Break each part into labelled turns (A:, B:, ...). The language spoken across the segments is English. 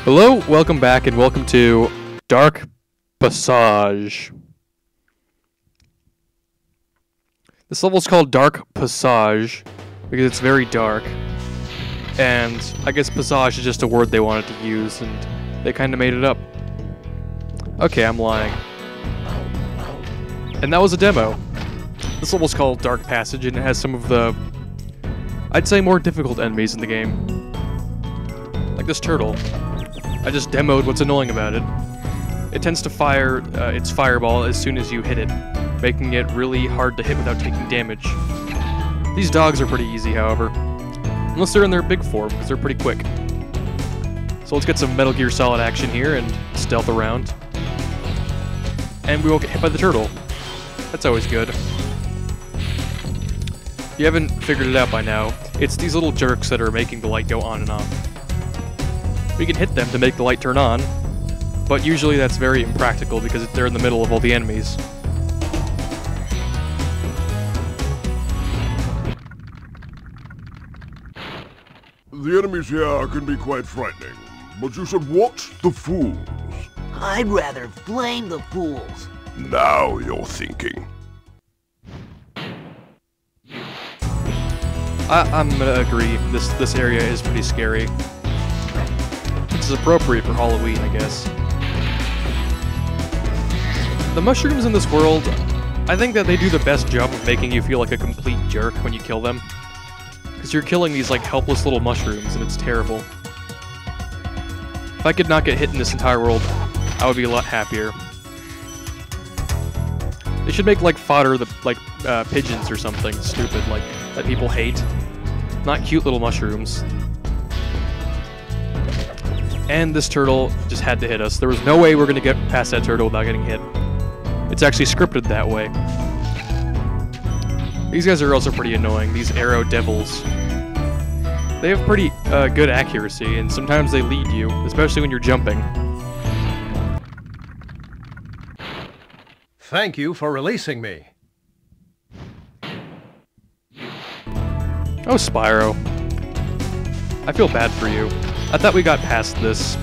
A: Hello, welcome back, and welcome to Dark Passage. This level is called Dark Passage because it's very dark, and I guess passage is just a word they wanted to use, and they kind of made it up. Okay, I'm lying. And that was a demo. This level is called Dark Passage, and it has some of the, I'd say, more difficult enemies in the game. Like this turtle. I just demoed what's annoying about it. It tends to fire its fireball as soon as you hit it, making it really hard to hit without taking damage. These dogs are pretty easy, however. Unless they're in their big form, because they're pretty quick. So let's get some Metal Gear Solid action here and stealth around. And we won't get hit by the turtle. That's always good. If you haven't figured it out by now, it's these little jerks that are making the light go on and off. We can hit them to make the light turn on, but usually that's very impractical because they're in the middle of all the enemies.
B: The enemies here can be quite frightening, but you should watch the fools.
C: I'd rather flame the fools.
B: Now you're thinking.
A: I'm gonna agree. This area is pretty scary. This is appropriate for Halloween, I guess. The mushrooms in this world, I think that they do the best job of making you feel like a complete jerk when you kill them. Because you're killing these, like, helpless little mushrooms, and it's terrible. If I could not get hit in this entire world, I would be a lot happier. They should make, like, fodder, pigeons or something stupid, like, that people hate. Not cute little mushrooms. And this turtle just had to hit us. There was no way we're going to get past that turtle without getting hit. It's actually scripted that way. These guys are also pretty annoying, these arrow devils. They have pretty good accuracy, and sometimes they lead you, especially when you're jumping.
D: Thank you for releasing me.
A: Oh, Spyro. I feel bad for you. I thought we got past this.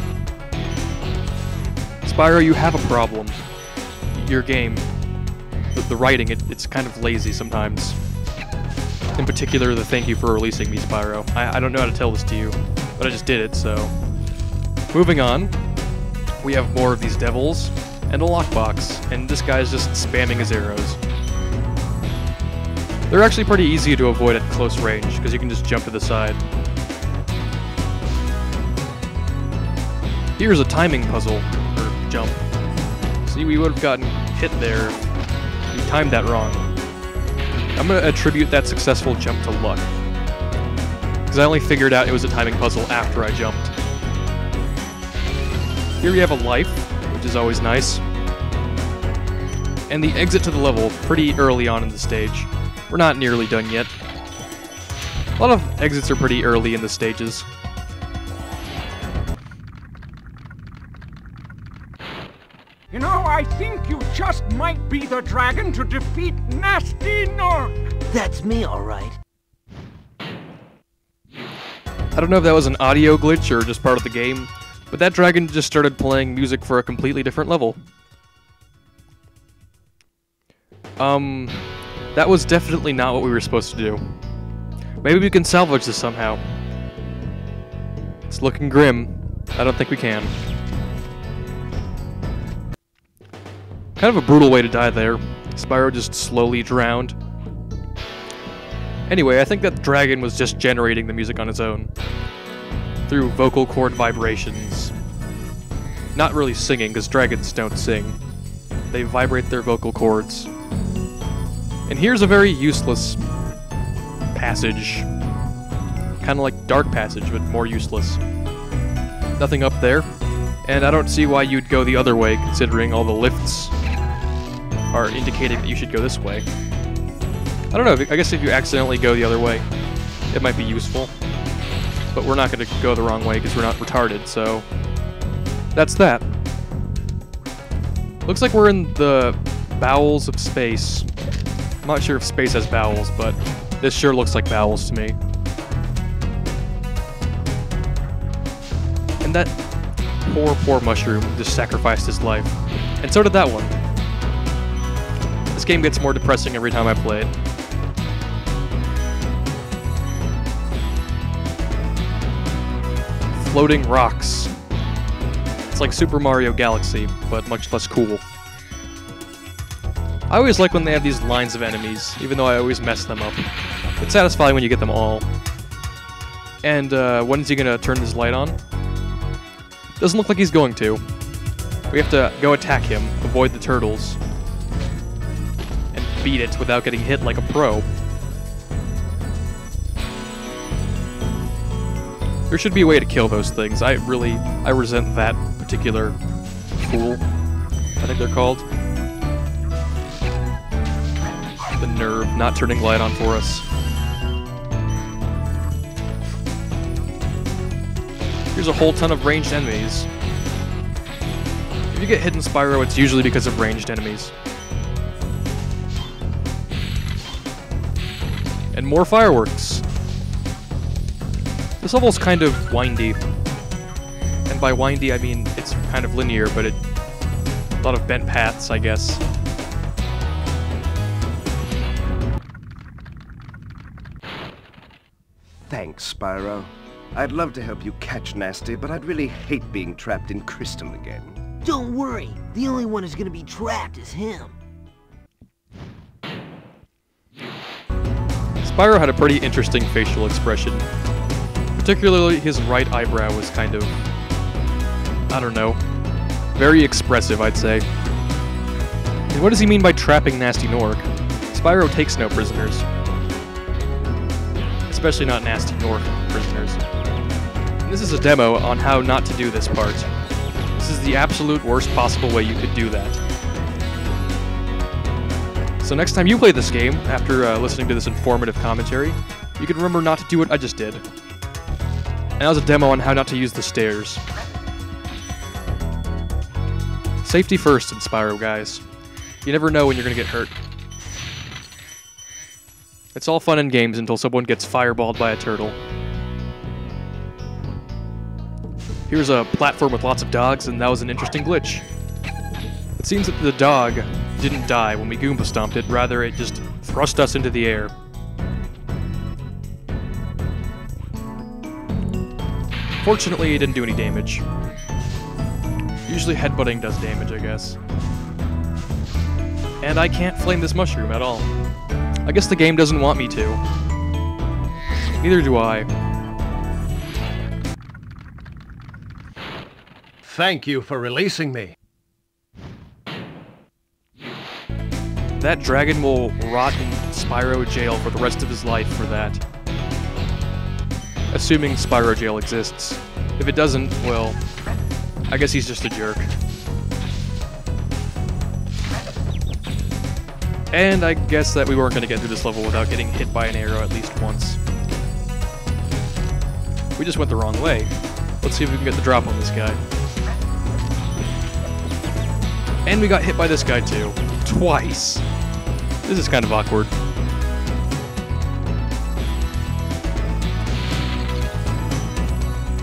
A: Spyro, you have a problem. Your game, the writing, it's kind of lazy sometimes. In particular, the thank you for releasing me, Spyro. I don't know how to tell this to you, but I just did it, so... Moving on, we have more of these devils, and a lockbox, and this guy's just spamming his arrows. They're actually pretty easy to avoid at close range, because you can just jump to the side. Here's a timing puzzle, or jump. See, we would have gotten hit there if we timed that wrong. I'm going to attribute that successful jump to luck, because I only figured out it was a timing puzzle after I jumped. Here we have a life, which is always nice, and the exit to the level pretty early on in the stage. We're not nearly done yet. A lot of exits are pretty early in the stages.
E: You know, I think you just might be the dragon to defeat Nasty Nork.
C: That's me, all right.
A: I don't know if that was an audio glitch or just part of the game, but that dragon just started playing music for a completely different level. That was definitely not what we were supposed to do. Maybe we can salvage this somehow. It's looking grim. I don't think we can. Kind of a brutal way to die there. Spyro just slowly drowned. Anyway, I think that dragon was just generating the music on its own. Through vocal cord vibrations. Not really singing, because dragons don't sing. They vibrate their vocal cords. And here's a very useless passage. Kind of like Dark Passage, but more useless. Nothing up there. And I don't see why you'd go the other way, considering all the lifts are indicating that you should go this way. I don't know, I guess if you accidentally go the other way, it might be useful. But we're not going to go the wrong way because we're not retarded, so... That's that. Looks like we're in the bowels of space. I'm not sure if space has bowels, but this sure looks like bowels to me. And poor, poor mushroom just sacrificed his life. And so did that one. This game gets more depressing every time I play it. Floating rocks. It's like Super Mario Galaxy, but much less cool. I always like when they have these lines of enemies, even though I always mess them up. It's satisfying when you get them all. And when is he gonna turn his light on? Doesn't look like he's going to. We have to go attack him, avoid the turtles, and beat it without getting hit like a pro. There should be a way to kill those things. I resent that particular fool, I think they're called. The nerve not turning light on for us. Here's a whole ton of ranged enemies. If you get hit in Spyro, it's usually because of ranged enemies. And more fireworks. This level's kind of windy. And by windy, I mean it's kind of linear, but a lot of bent paths, I guess.
D: Thanks, Spyro. I'd love to help you catch Nasty, but I'd really hate being trapped in Crystal again.
C: Don't worry. The only one who's gonna be trapped is him.
A: Spyro had a pretty interesting facial expression. Particularly his right eyebrow was kind of, I don't know, very expressive, I'd say. And what does he mean by trapping Nasty Nork? Spyro takes no prisoners. Especially not Nasty Nork prisoners. And this is a demo on how not to do this part. This is the absolute worst possible way you could do that. So next time you play this game, after listening to this informative commentary, you can remember not to do what I just did. And that was a demo on how not to use the stairs. Safety first in Spyro, guys. You never know when you're gonna get hurt. It's all fun and games until someone gets fireballed by a turtle. Here's a platform with lots of dogs, and that was an interesting glitch. It seems that the dog didn't die when we Goomba stomped it, rather it just thrust us into the air. Fortunately, it didn't do any damage. Usually headbutting does damage, I guess. And I can't flame this mushroom at all. I guess the game doesn't want me to. Neither do I.
D: Thank you for releasing me.
A: That dragon will rot in Spyro jail for the rest of his life for that. Assuming Spyro jail exists. If it doesn't, well, I guess he's just a jerk. And I guess that we weren't going to get through this level without getting hit by an arrow at least once. We just went the wrong way. Let's see if we can get the drop on this guy. And we got hit by this guy too. Twice. This is kind of awkward.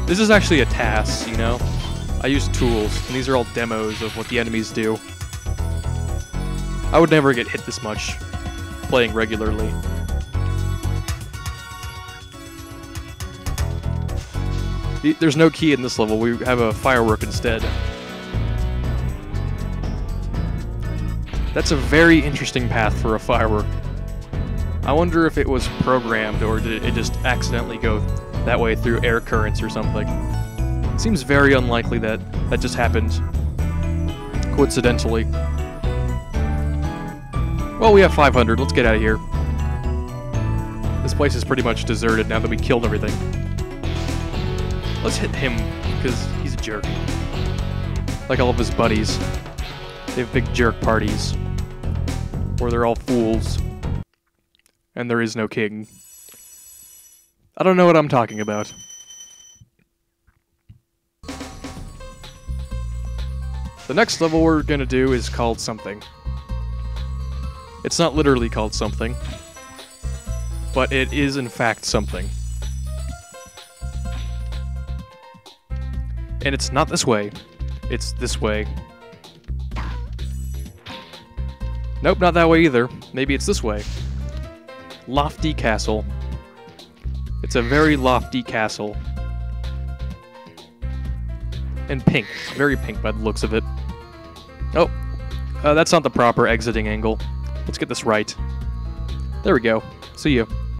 A: This is actually a task, you know? I use tools, and these are all demos of what the enemies do. I would never get hit this much, playing regularly. There's no key in this level, we have a firework instead. That's a very interesting path for a firework. I wonder if it was programmed, or did it just accidentally go that way through air currents or something. It seems very unlikely that that just happened coincidentally. Well, we have 500. Let's get out of here. This place is pretty much deserted now that we killed everything. Let's hit him, because he's a jerk. Like all of his buddies. They have big jerk parties. Where they're all fools. And there is no king. I don't know what I'm talking about. The next level we're gonna do is called something. It's not literally called something, but it is in fact something. And it's not this way. It's this way. Nope, not that way either. Maybe it's this way. Lofty castle. It's a very lofty castle. And pink. Very pink by the looks of it. Oh, that's not the proper exiting angle. Let's get this right. There we go. See you.